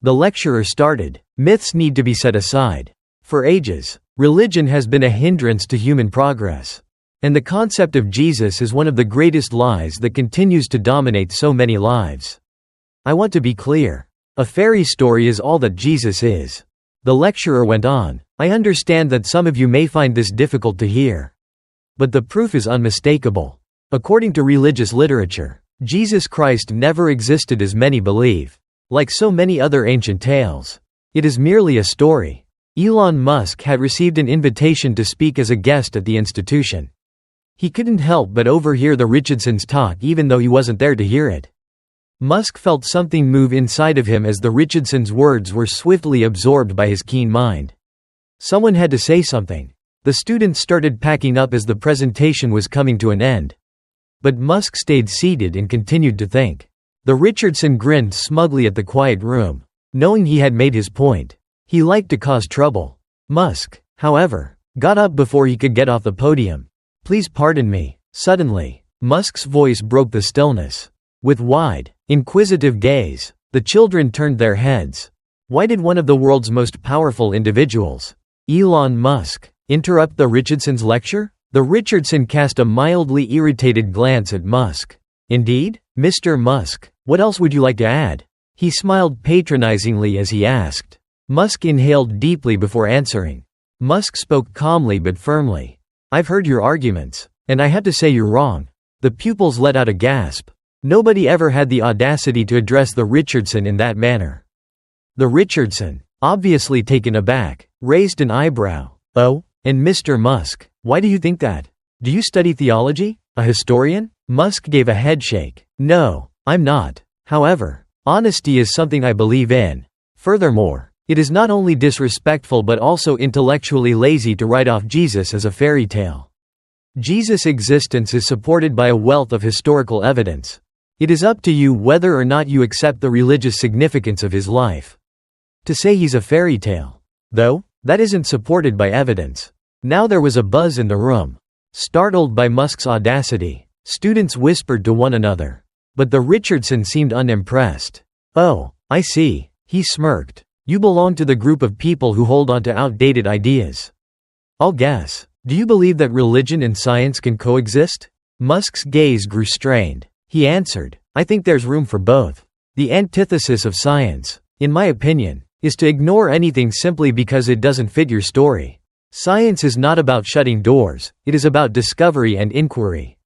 The lecturer started. Myths need to be set aside. For ages, religion has been a hindrance to human progress. And the concept of Jesus is one of the greatest lies that continues to dominate so many lives. I want to be clear. A fairy story is all that Jesus is. The lecturer went on. I understand that some of you may find this difficult to hear. But the proof is unmistakable. According to religious literature, Jesus Christ never existed as many believe. Like so many other ancient tales, it is merely a story. Elon Musk had received an invitation to speak as a guest at the institution. He couldn't help but overhear the Richardsons' talk even though he wasn't there to hear it. Musk felt something move inside of him as the Richardsons' words were swiftly absorbed by his keen mind. Someone had to say something. The students started packing up as the presentation was coming to an end. But Musk stayed seated and continued to think. The Richardson grinned smugly at the quiet room, knowing he had made his point. He liked to cause trouble. Musk, however, got up before he could get off the podium. Please pardon me. Suddenly, Musk's voice broke the stillness. With wide, inquisitive gaze, the children turned their heads. Why did one of the world's most powerful individuals, Elon Musk, interrupt the Richardsons' lecture? The Richardson cast a mildly irritated glance at Musk. Indeed, Mr. Musk, what else would you like to add? He smiled patronizingly as he asked. Musk inhaled deeply before answering. Musk spoke calmly but firmly. I've heard your arguments, and I have to say you're wrong. The pupils let out a gasp. Nobody ever had the audacity to address the Richardson in that manner. The Richardson, obviously taken aback, raised an eyebrow. Oh, and Mr. Musk, why do you think that? Do you study theology? A historian? Musk gave a headshake. No, I'm not. However, honesty is something I believe in. Furthermore, it is not only disrespectful but also intellectually lazy to write off Jesus as a fairy tale. Jesus' existence is supported by a wealth of historical evidence. It is up to you whether or not you accept the religious significance of his life. To say he's a fairy tale, though, that isn't supported by evidence. Now there was a buzz in the room. Startled by Musk's audacity, students whispered to one another. But the Richardson seemed unimpressed. Oh, I see, he smirked. You belong to the group of people who hold on to outdated ideas. I'll guess. Do you believe that religion and science can coexist? Musk's gaze grew strained. He answered, I think there's room for both. The antithesis of science, in my opinion, is to ignore anything simply because it doesn't fit your story. Science is not about shutting doors, it is about discovery and inquiry.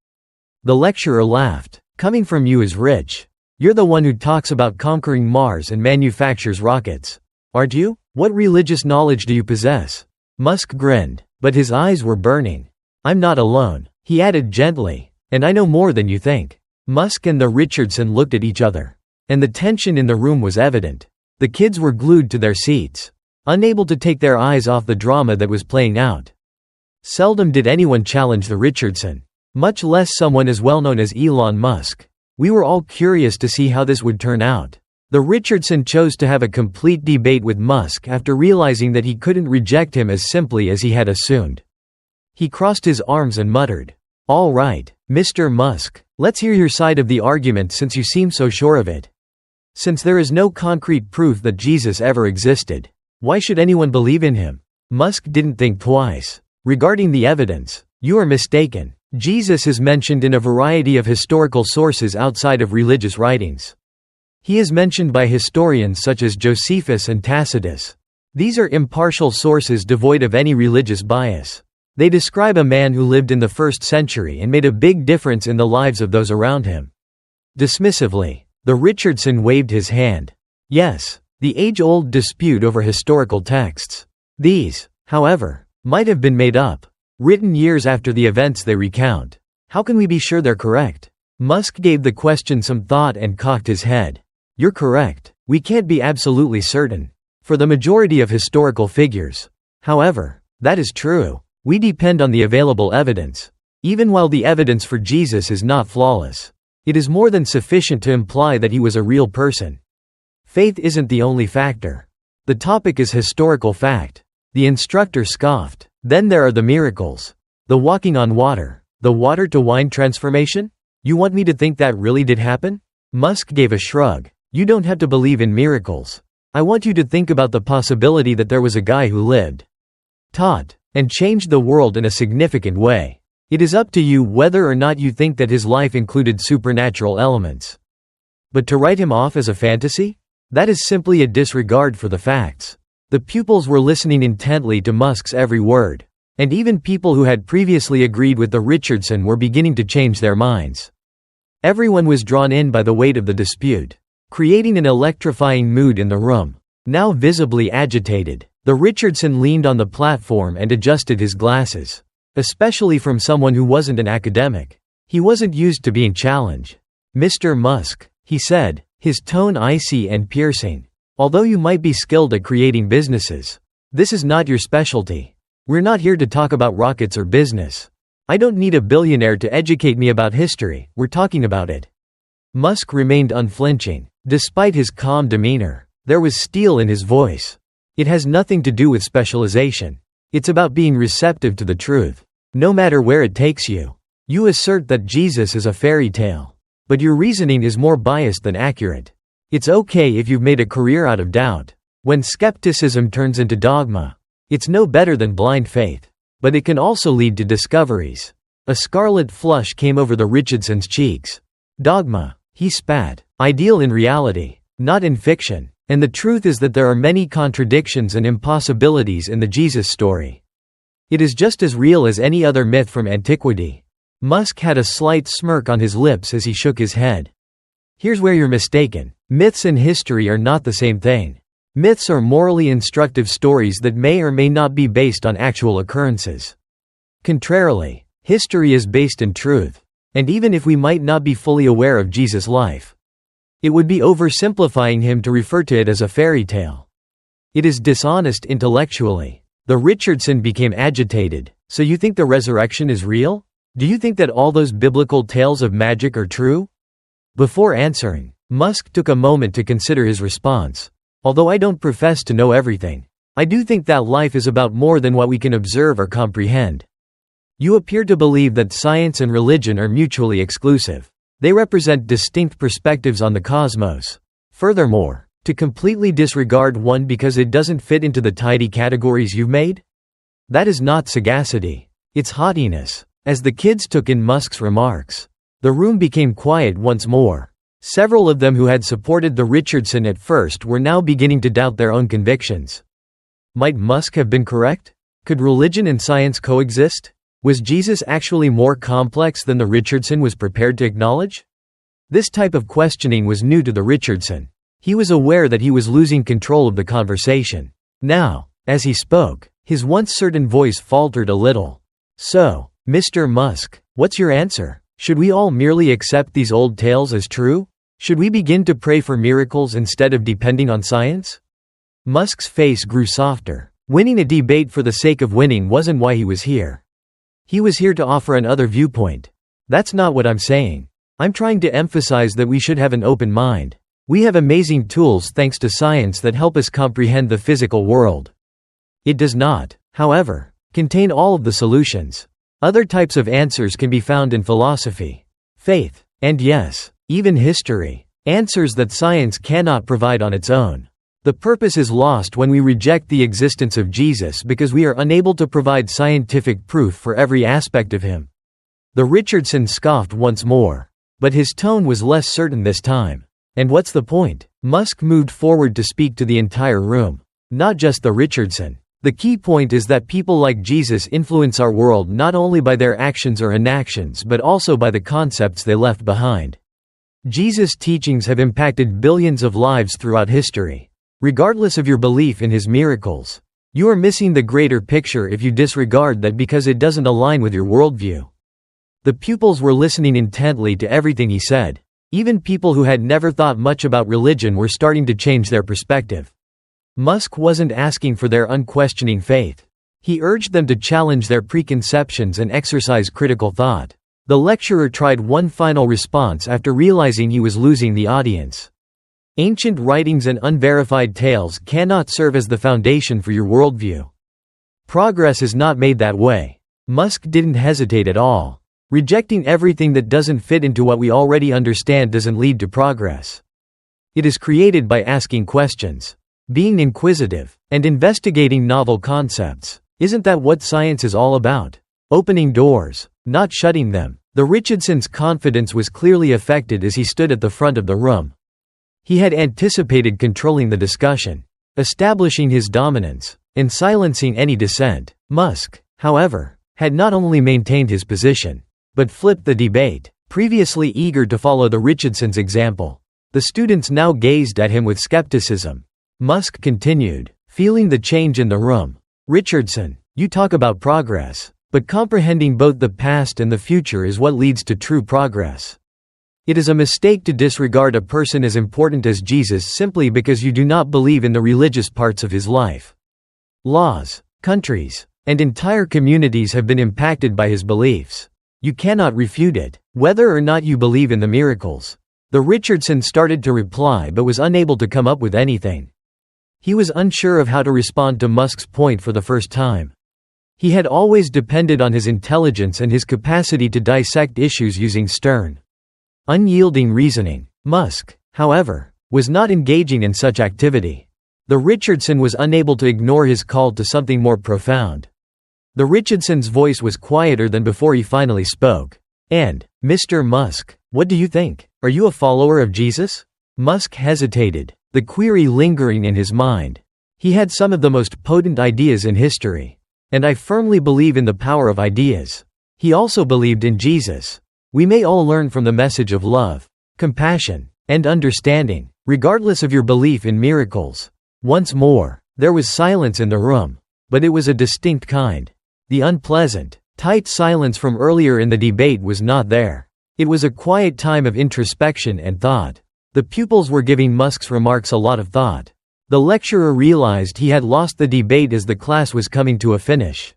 The lecturer laughed. Coming from you is rich. You're the one who talks about conquering Mars and manufactures rockets. Aren't you? What religious knowledge do you possess? Musk grinned, but his eyes were burning. I'm not alone, he added gently, and I know more than you think. Musk and the Richardson looked at each other. And the tension in the room was evident. The kids were glued to their seats, unable to take their eyes off the drama that was playing out. Seldom did anyone challenge the Richardson, much less someone as well known as Elon Musk. We were all curious to see how this would turn out. The Richardson chose to have a complete debate with Musk after realizing that he couldn't reject him as simply as he had assumed. He crossed his arms and muttered, All right, Mr. Musk, let's hear your side of the argument since you seem so sure of it. Since there is no concrete proof that Jesus ever existed, why should anyone believe in him? Musk didn't think twice. Regarding the evidence, you are mistaken. Jesus is mentioned in a variety of historical sources outside of religious writings. He is mentioned by historians such as Josephus and Tacitus. These are impartial sources devoid of any religious bias. They describe a man who lived in the 1st century and made a big difference in the lives of those around him. Dismissively, the Richardson waved his hand. Yes, the age-old dispute over historical texts. These, however, might have been made up, written years after the events they recount. How can we be sure they're correct? Musk gave the question some thought and cocked his head. You're correct. We can't be absolutely certain. For the majority of historical figures. However, that is true. We depend on the available evidence. Even while the evidence for Jesus is not flawless, it is more than sufficient to imply that he was a real person. Faith isn't the only factor. The topic is historical fact. The instructor scoffed. Then there are the miracles. The walking on water. The water-to-wine transformation? You want me to think that really did happen? Musk gave a shrug. You don't have to believe in miracles. I want you to think about the possibility that there was a guy who lived, taught, and changed the world in a significant way. It is up to you whether or not you think that his life included supernatural elements. But to write him off as a fantasy? That is simply a disregard for the facts. The pupils were listening intently to Musk's every word, and even people who had previously agreed with the Richardson were beginning to change their minds. Everyone was drawn in by the weight of the dispute, creating an electrifying mood in the room. Now visibly agitated, the Richardson leaned on the platform and adjusted his glasses. Especially from someone who wasn't an academic. He wasn't used to being challenged. "Mr. Musk," he said, his tone icy and piercing. "Although you might be skilled at creating businesses, this is not your specialty. We're not here to talk about rockets or business. I don't need a billionaire to educate me about history, we're talking about it." Musk remained unflinching. Despite his calm demeanor, there was steel in his voice. "It has nothing to do with specialization. It's about being receptive to the truth, no matter where it takes you. You assert that Jesus is a fairy tale, but your reasoning is more biased than accurate. It's okay if you've made a career out of doubt. When skepticism turns into dogma, it's no better than blind faith, but it can also lead to discoveries." A scarlet flush came over the Richardson's cheeks. "Dogma," he spat. "Ideal in reality, not in fiction. And the truth is that there are many contradictions and impossibilities in the Jesus story. It is just as real as any other myth from antiquity." Musk had a slight smirk on his lips as he shook his head. "Here's where you're mistaken. Myths and history are not the same thing. Myths are morally instructive stories that may or may not be based on actual occurrences. Contrarily, history is based in truth. And even if we might not be fully aware of Jesus' life, it would be oversimplifying him to refer to it as a fairy tale. It is dishonest intellectually." The Richardson became agitated. "So you think the resurrection is real? Do you think that all those biblical tales of magic are true?" Before answering, Musk took a moment to consider his response. "Although I don't profess to know everything, I do think that life is about more than what we can observe or comprehend. You appear to believe that science and religion are mutually exclusive. They represent distinct perspectives on the cosmos. Furthermore, to completely disregard one because it doesn't fit into the tidy categories you've made? That is not sagacity. It's haughtiness." As the kids took in Musk's remarks, the room became quiet once more. Several of them who had supported the Richardson at first were now beginning to doubt their own convictions. Might Musk have been correct? Could religion and science coexist? Was Jesus actually more complex than the Richardson was prepared to acknowledge? This type of questioning was new to the Richardson. He was aware that he was losing control of the conversation. Now, as he spoke, his once certain voice faltered a little. "So, Mr. Musk, what's your answer? Should we all merely accept these old tales as true? Should we begin to pray for miracles instead of depending on science?" Musk's face grew softer. Winning a debate for the sake of winning wasn't why he was here. He was here to offer another viewpoint. "That's not what I'm saying. I'm trying to emphasize that we should have an open mind. We have amazing tools thanks to science that help us comprehend the physical world. It does not, however, contain all of the solutions. Other types of answers can be found in philosophy, faith, and yes, even history. Answers that science cannot provide on its own. The purpose is lost when we reject the existence of Jesus because we are unable to provide scientific proof for every aspect of him." The Richardson scoffed once more, but his tone was less certain this time. "And what's the point?" Musk moved forward to speak to the entire room, not just the Richardson. "The key point is that people like Jesus influence our world not only by their actions or inactions but also by the concepts they left behind. Jesus' teachings have impacted billions of lives throughout history. Regardless of your belief in his miracles, you are missing the greater picture if you disregard that because it doesn't align with your worldview." The pupils were listening intently to everything he said. Even people who had never thought much about religion were starting to change their perspective. Musk wasn't asking for their unquestioning faith. He urged them to challenge their preconceptions and exercise critical thought. The lecturer tried one final response after realizing he was losing the audience. "Ancient writings and unverified tales cannot serve as the foundation for your worldview. Progress is not made that way." Musk didn't hesitate at all. Rejecting everything that doesn't fit into what we already understand doesn't lead to progress. It is created by asking questions. being inquisitive, and investigating novel concepts. Isn't that what science is all about? Opening doors, not shutting them. The Richardson's confidence was clearly affected as he stood at the front of the room. He had anticipated controlling the discussion, establishing his dominance, and silencing any dissent. Musk, however, had not only maintained his position, but flipped the debate. Previously eager to follow the Richardson's example, the students now gazed at him with skepticism. Musk continued, feeling the change in the room. Richardson, you talk about progress, but comprehending both the past and the future is what leads to true progress. It is a mistake to disregard a person as important as Jesus simply because you do not believe in the religious parts of his life. Laws, countries, and entire communities have been impacted by his beliefs. You cannot refute it, whether or not you believe in the miracles. The Richardson started to reply but was unable to come up with anything. He was unsure of how to respond to Musk's point for the first time. He had always depended on his intelligence and his capacity to dissect issues using stern, unyielding reasoning. Musk, however, was not engaging in such activity. The Richardson was unable to ignore his call to something more profound. The Richardson's voice was quieter than before he finally spoke. And, Mr. Musk, what do you think? Are you a follower of Jesus? Musk hesitated, the query lingering in his mind. He had some of the most potent ideas in history. And I firmly believe in the power of ideas. He also believed in Jesus. We may all learn from the message of love, compassion, and understanding, regardless of your belief in miracles. Once more, there was silence in the room. But it was a distinct kind. The unpleasant, tight silence from earlier in the debate was not there. It was a quiet time of introspection and thought. The pupils were giving Musk's remarks a lot of thought. The lecturer realized he had lost the debate as the class was coming to a finish.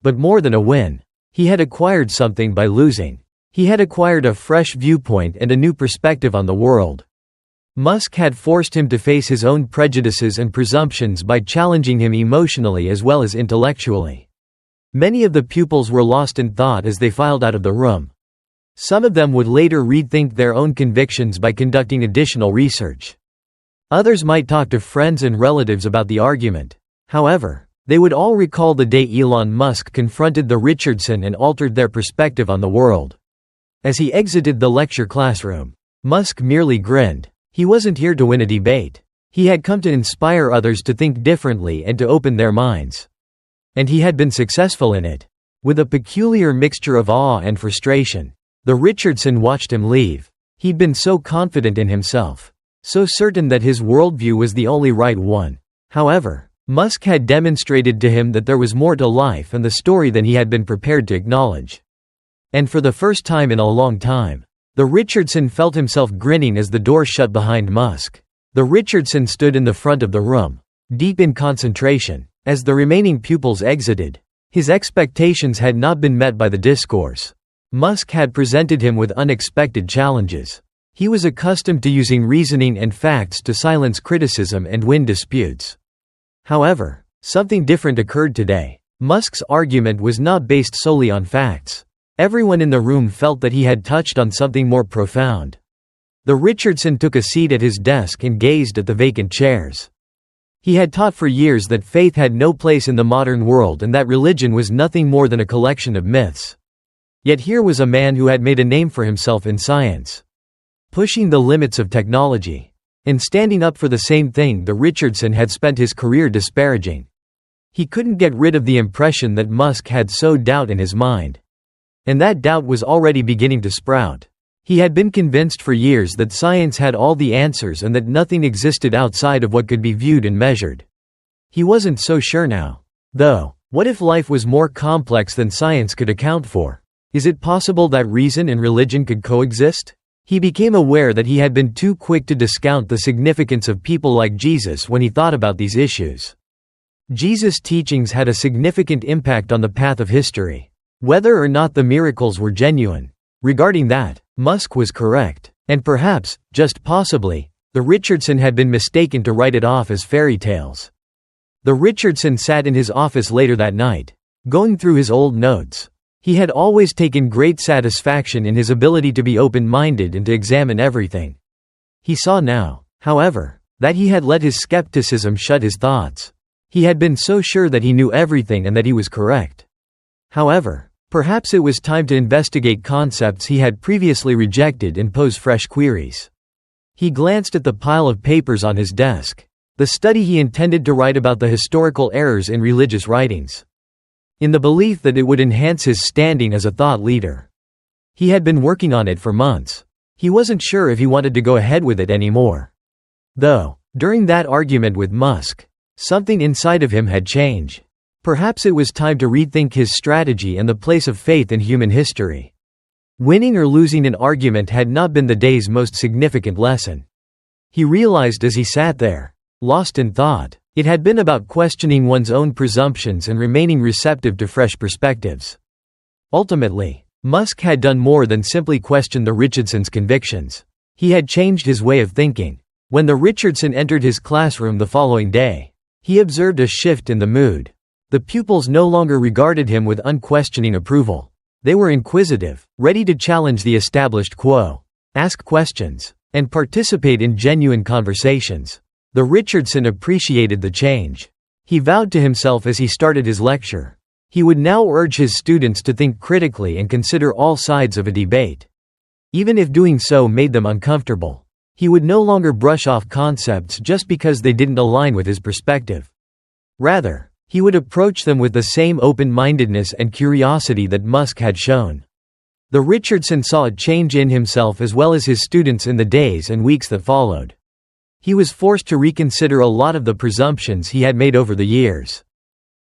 But more than a win, he had acquired something by losing. He had acquired a fresh viewpoint and a new perspective on the world. Musk had forced him to face his own prejudices and presumptions by challenging him emotionally as well as intellectually. Many of the pupils were lost in thought as they filed out of the room. Some of them would later rethink their own convictions by conducting additional research. Others might talk to friends and relatives about the argument. However, they would all recall the day Elon Musk confronted the Richardson and altered their perspective on the world. As he exited the lecture classroom, Musk merely grinned. He wasn't here to win a debate. He had come to inspire others to think differently and to open their minds. And he had been successful in it. With a peculiar mixture of awe and frustration, the Richardson watched him leave. He'd been so confident in himself, so certain that his worldview was the only right one. However, Musk had demonstrated to him that there was more to life and the story than he had been prepared to acknowledge. And for the first time in a long time, the Richardson felt himself grinning as the door shut behind Musk. The Richardson stood in the front of the room, deep in concentration. As the remaining pupils exited, his expectations had not been met by the discourse. Musk had presented him with unexpected challenges. He was accustomed to using reasoning and facts to silence criticism and win disputes. However, something different occurred today. Musk's argument was not based solely on facts. Everyone in the room felt that he had touched on something more profound. The Richardson took a seat at his desk and gazed at the vacant chairs. He had taught for years that faith had no place in the modern world and that religion was nothing more than a collection of myths. Yet here was a man who had made a name for himself in science, pushing the limits of technology, and standing up for the same thing the Richardson had spent his career disparaging. He couldn't get rid of the impression that Musk had sowed doubt in his mind. And that doubt was already beginning to sprout. He had been convinced for years that science had all the answers and that nothing existed outside of what could be viewed and measured. He wasn't so sure now. Though, what if life was more complex than science could account for? Is it possible that reason and religion could coexist? He became aware that he had been too quick to discount the significance of people like Jesus when he thought about these issues. Jesus' teachings had a significant impact on the path of history, whether or not the miracles were genuine. Regarding that, Musk was correct, and perhaps, just possibly, the Richardson had been mistaken to write it off as fairy tales. The Richardson sat in his office later that night, going through his old notes. He had always taken great satisfaction in his ability to be open-minded and to examine everything. He saw now, however, that he had let his skepticism shut his thoughts. He had been so sure that he knew everything and that he was correct. However, perhaps it was time to investigate concepts he had previously rejected and pose fresh queries. He glanced at the pile of papers on his desk, the study he intended to write about the historical errors in religious writings, in the belief that it would enhance his standing as a thought leader. He had been working on it for months. He wasn't sure if he wanted to go ahead with it anymore. Though, during that argument with Musk, something inside of him had changed. Perhaps it was time to rethink his strategy and the place of faith in human history. Winning or losing an argument had not been the day's most significant lesson. He realized as he sat there, lost in thought, it had been about questioning one's own presumptions and remaining receptive to fresh perspectives. Ultimately, Musk had done more than simply question the Richardson's convictions. He had changed his way of thinking. When the Richardson entered his classroom the following day, he observed a shift in the mood. The pupils no longer regarded him with unquestioning approval. They were inquisitive, ready to challenge the established quo, ask questions, and participate in genuine conversations. The Richardson appreciated the change. He vowed to himself as he started his lecture. He would now urge his students to think critically and consider all sides of a debate. Even if doing so made them uncomfortable, he would no longer brush off concepts just because they didn't align with his perspective. Rather, he would approach them with the same open-mindedness and curiosity that Musk had shown. The Richardson saw a change in himself as well as his students in the days and weeks that followed. He was forced to reconsider a lot of the presumptions he had made over the years.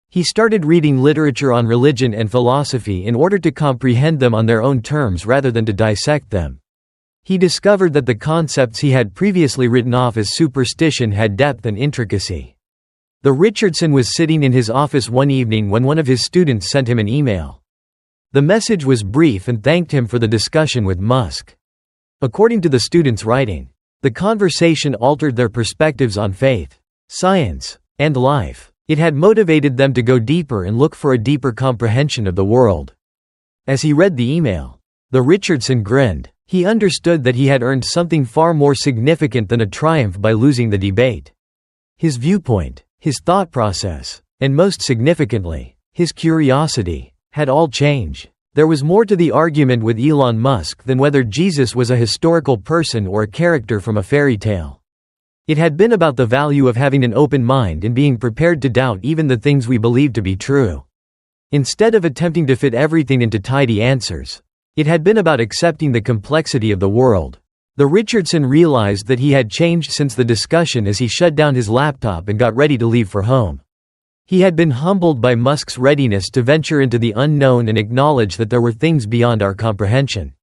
He started reading literature on religion and philosophy in order to comprehend them on their own terms rather than to dissect them. He discovered that the concepts he had previously written off as superstition had depth and intricacy. The Richardson was sitting in his office one evening when one of his students sent him an email. The message was brief and thanked him for the discussion with Musk. According to the student's writing, the conversation altered their perspectives on faith, science, and life. It had motivated them to go deeper and look for a deeper comprehension of the world. As he read the email, the Richardson grinned. He understood that he had earned something far more significant than a triumph by losing the debate. His viewpoint, his thought process, and most significantly, his curiosity, had all changed. There was more to the argument with Elon Musk than whether Jesus was a historical person or a character from a fairy tale. It had been about the value of having an open mind and being prepared to doubt even the things we believe to be true. Instead of attempting to fit everything into tidy answers, it had been about accepting the complexity of the world. The Richardson realized that he had changed since the discussion as he shut down his laptop and got ready to leave for home. He had been humbled by Musk's readiness to venture into the unknown and acknowledge that there were things beyond our comprehension.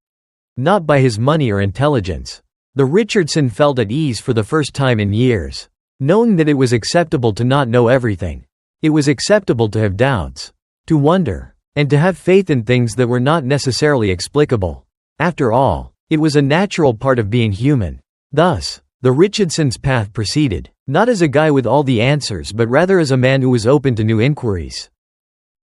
Not by his money or intelligence. The Richardson felt at ease for the first time in years, knowing that it was acceptable to not know everything. It was acceptable to have doubts, to wonder, and to have faith in things that were not necessarily explicable. After all, it was a natural part of being human. Thus, the Richardson's path proceeded, not as a guy with all the answers but rather as a man who was open to new inquiries.